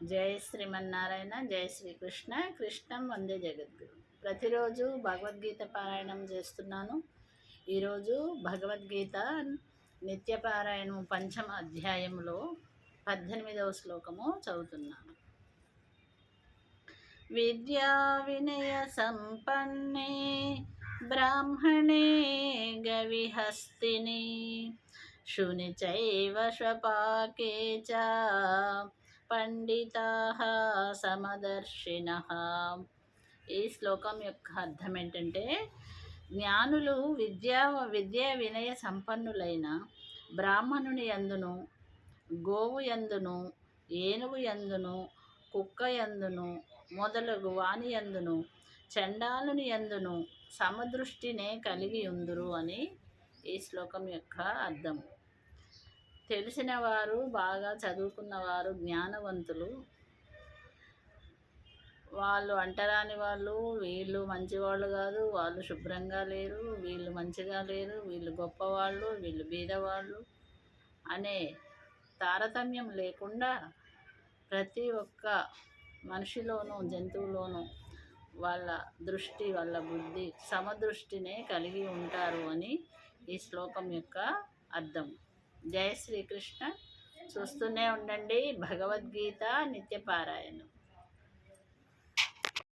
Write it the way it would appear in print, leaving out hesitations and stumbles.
జై శ్రీమన్నారాయణ, జై శ్రీకృష్ణ. కృష్ణం వందే జగద్గురు. ప్రతిరోజు భగవద్గీత పారాయణం చేస్తున్నాను. ఈరోజు భగవద్గీత నిత్యపారాయణం పంచమ అధ్యాయంలో 18వ శ్లోకము చదువుతున్నాను. విద్యా వినయ సంపన్నే బ్రాహ్మణే గవిహస్తిని శునిచైవ స్వపాకే చ పండితాః సమదర్శినః. ఈ శ్లోకం యొక్క అర్థం ఏంటంటే, జ్ఞానులు విద్యా వినయ సంపన్నులైన బ్రాహ్మణుని యందును, గోవు యందును, ఏనుగు యందును, కుక్క యందును మొదలగు వాని యందును, చండాలుని యందును సమదృష్టినే కలిగి ఉందురు అని ఈ శ్లోకం యొక్క అర్థం. తెలిసిన వారు, బాగా చదువుకున్నవారు, జ్ఞానవంతులు, వాళ్ళు అంటరాని వాళ్ళు, వీళ్ళు మంచివాళ్ళు కాదు, వాళ్ళు శుభ్రంగా లేరు, వీళ్ళు మంచిగా లేరు, వీళ్ళు గొప్పవాళ్ళు, వీళ్ళు బీదవాళ్ళు అనే తారతమ్యం లేకుండా ప్రతి ఒక్క మనిషిలోనూ, జంతువులోనూ వాళ్ళ దృష్టి, వాళ్ళ బుద్ధి సమదృష్టినే కలిగి ఉంటారు అని ఈ శ్లోకం యొక్క అర్థం. జై శ్రీకృష్ణ. చూస్తూనే ఉండండి భగవద్గీత నిత్యపారాయణం.